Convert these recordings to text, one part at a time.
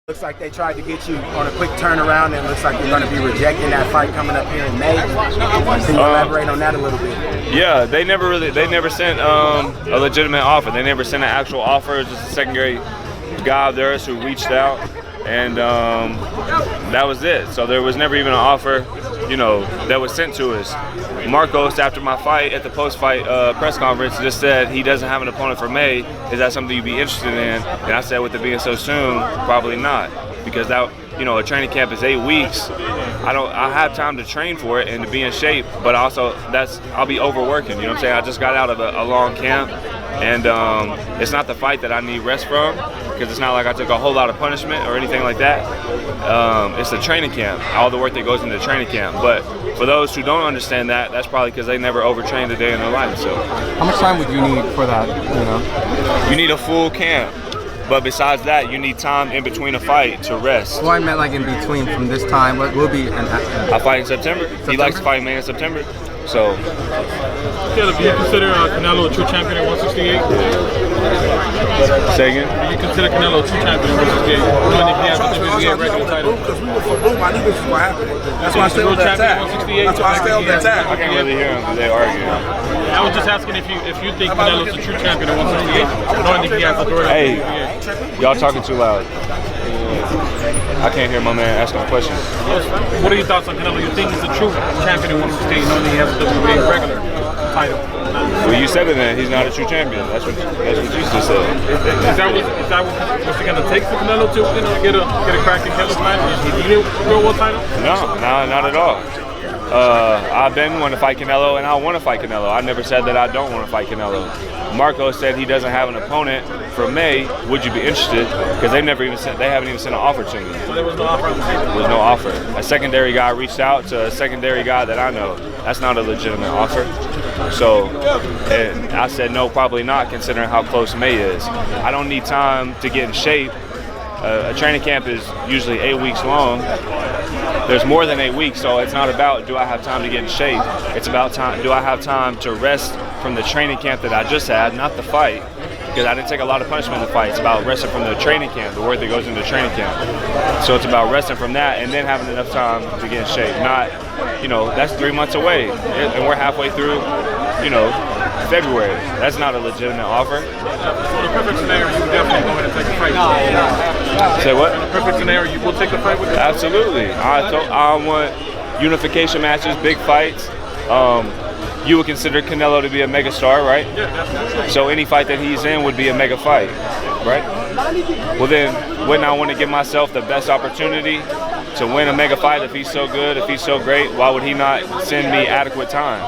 Looks like they tried to get you on a quick turnaround, and it looks like you're going to be rejecting that fight coming up here in May. Can you elaborate on that a little bit? Yeah, they never sent a legitimate offer. They never sent an actual offer. It was just a secondary guy of theirs who reached out, and that was it. So there was never even an offer, that was sent to us. Marcos, after my fight at the post-fight press conference, just said he doesn't have an opponent for May. Is that something you'd be interested in? And I said, with it being so soon, probably not, because that, a training camp is 8 weeks. I have time to train for it and to be in shape, but also I'll be overworking. You know what I'm saying? I just got out of a long camp, and it's not the fight that I need rest from, because it's not like I took a whole lot of punishment or anything like that. It's the training camp, all the work that goes into training camp. But for those who don't understand that, that's probably because they never overtrained a day in their life. So, how much time would you need for that? You need a full camp. But besides that, you need time in between a fight to rest. Well, I meant like in between from this time. What will be I fight in September. He likes to fight May in September. So. Caleb, do you consider Canelo a true champion at 168? Say again? Do you consider Canelo a true champion at 168? Knowing if he has the WBA regular title? Because we were for boom, I knew this was what happened. That's why I stayed on that tag. That's why I stayed on that tag. I can't really hear them because they argue. I was just asking if you think Canelo's a true champion at 168, knowing if he has authority. Hey, y'all talking too loud. I can't hear my man asking a question. What are your thoughts on Canelo? You think he's a true champion at 168, knowing that he has a WBA regular title? Well, you said it then. He's not a true champion. That's what you just said. Is that what's it gonna take for Canelo to get a crack at Canelo's match? Is he a real world title? No, not at all. I've been wanting to fight Canelo, and I want to fight Canelo. I never said that I don't want to fight Canelo. Marco said he doesn't have an opponent for May. Would you be interested? Because they haven't even sent an offer to me. So there was no offer on the table? There was no offer. A secondary guy reached out to a secondary guy that I know. That's not a legitimate offer. So, and I said no, probably not, considering how close May is. I don't need time to get in shape. A training camp is usually 8 weeks long. There's more than 8 weeks, so it's not about do I have time to get in shape. It's about time, do I have time to rest from the training camp that I just had, not the fight, because I didn't take a lot of punishment in the fight. It's about resting from the training camp, the work that goes into training camp. So it's about resting from that and then having enough time to get in shape. Not, that's 3 months away, and we're halfway through, February. That's not a legitimate offer. So in a perfect scenario, you would definitely go ahead and take the fight. Say what? In a perfect scenario, you will take the fight with him? Absolutely. I want unification matches, big fights. You would consider Canelo to be a mega star, right? Yeah, definitely. So any fight that he's in would be a mega fight, right? Well then, wouldn't I want to give myself the best opportunity to win a mega fight if he's so good, if he's so great? Why would he not send me adequate time?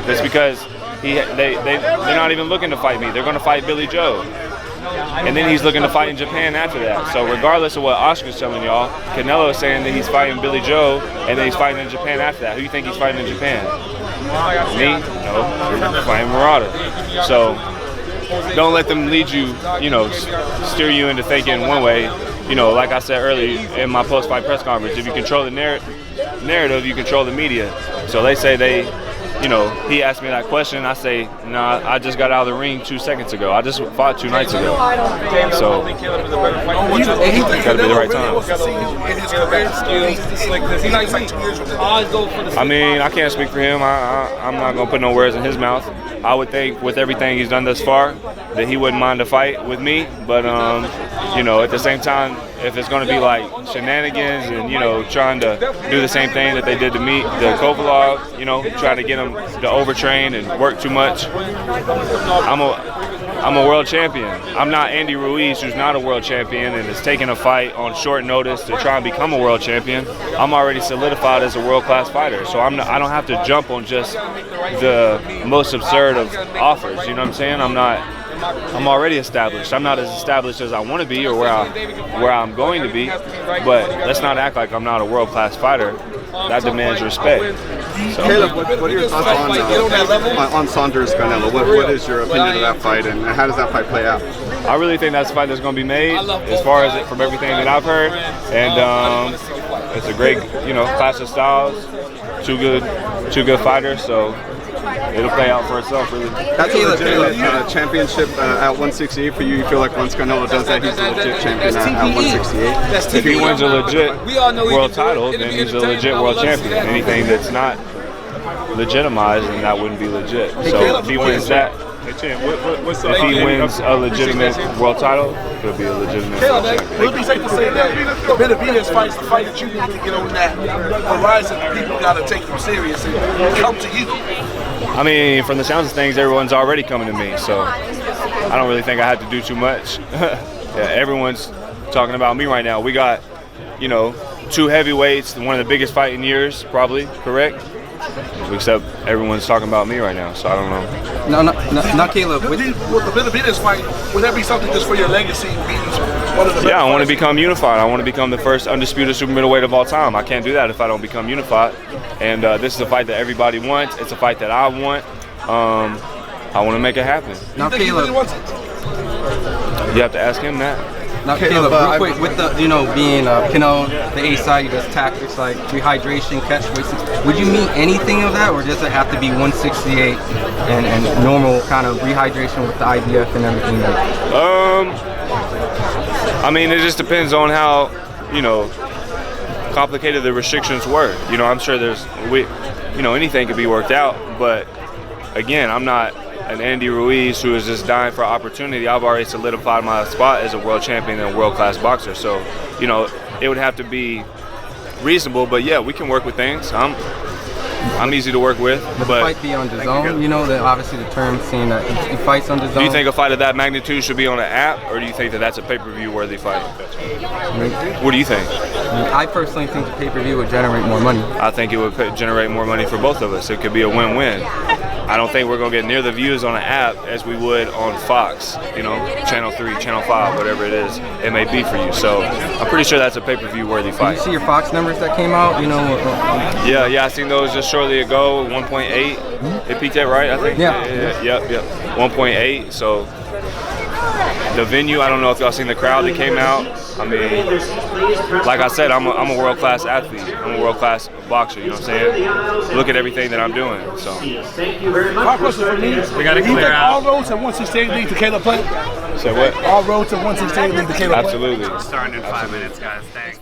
It's because they're not even looking to fight me. They're going to fight Billy Joe. And then he's looking to fight in Japan after that. So regardless of what Oscar's telling y'all, Canelo is saying that he's fighting Billy Joe and then he's fighting in Japan after that. Who do you think he's fighting in Japan? Me? No. He's fighting Murata. So don't let them lead you, steer you into thinking one way. Like I said earlier in my post-fight press conference, if you control the narrative, you control the media. So they say he asked me that question. I say, nah, I just got out of the ring 2 seconds ago. I just fought 2 nights ago. So, it's got to be the right time. I mean, I can't speak for him. I'm not going to put no words in his mouth. I would think with everything he's done thus far that he wouldn't mind a fight with me. But, at the same time, if it's going to be like Shenanigans and, trying to do the same thing that they did to me, the Kovalov, trying to get him to overtrain and work too much, I'm a world champion. I'm not Andy Ruiz, who's not a world champion and is taking a fight on short notice to try and become a world champion. I'm already solidified as a world-class fighter, so I don't have to jump on just the most absurd of offers. You know what I'm saying? I'm already established. I'm not as established as I want to be or where I'm going to be, but let's not act like I'm not a world-class fighter. That demands respect. So. Caleb, what are your thoughts on Saunders Canelo? What is your opinion of that fight, and how does that fight play out? I really think that's a fight that's going to be made, as far as from everything that I've heard, and it's a great, clash of styles. Two good fighters. So it'll play out for itself, really. That's a legitimate championship at 168 for you. You feel like once Canelo does that, he's a legit champion at 168? If he wins a legit world title, then he's a legit world champion. Anything that's not legitimized, then that wouldn't be legit. So if he wins that, if he wins a legitimate world title, he'll be a legitimate world champion. Would it be safe to say that the Benavidez fight's the fight that you need to get on that horizon? People got to take you serious and come to you. I mean, from the sounds of things, everyone's already coming to me, so I don't really think I have to do too much. Yeah, everyone's talking about me right now. We got, you know, 2 heavyweights, one of the biggest fight in years, probably, correct? Except everyone's talking about me right now, so I don't know. No, Caleb. With the Benavidez fight, would that be something just for your legacy? Yeah, I want to become unified. I want to become the first undisputed super middleweight of all time. I can't do that if I don't become unified. And this is a fight that everybody wants. It's a fight that I want. I want to make it happen. Now, Caleb, you have to ask him that. Now, Caleb, real quick, with the, you know, being Canelo, the A side, he does tactics like rehydration, catch weights. Would you mean anything of that, or does it have to be 168 and normal kind of rehydration with the IDF and everything? I mean, it just depends on how, you know, complicated the restrictions were. You know, I'm sure you know, anything could be worked out, but again, I'm not an Andy Ruiz who is just dying for opportunity. I've already solidified my spot as a world champion and a world-class boxer. So, you know, it would have to be reasonable, but yeah, we can work with things. I'm easy to work with. But the fight be on the zone, you know, that obviously the term saying that he fights on the zone. Do you think a fight of that magnitude should be on an app, or do you think that that's a pay-per-view worthy fight? What do you think? I personally think the pay-per-view would generate more money. I think it would generate more money for both of us. It could be a win-win. I don't think we're going to get near the views on an app as we would on Fox, you know, Channel 3, Channel 5, whatever it is it may be for you. So I'm pretty sure that's a pay-per-view worthy fight. Did you see your Fox numbers that came out, you know? Yeah, I seen those just shortly ago, 1.8. It peaked at, right, I think? Yeah. Yep, 1.8, so the venue, I don't know if y'all seen the crowd that came out. I mean, like I said, I'm a world-class athlete. I'm a world-class boxer, you know what I'm saying? Look at everything that I'm doing, so. My question for me, we got to clear out. All roads at 168 lead to Caleb Plant? Say what? All roads at 168 lead to Caleb Plant? Absolutely. Starting in 5 minutes, guys. Thanks.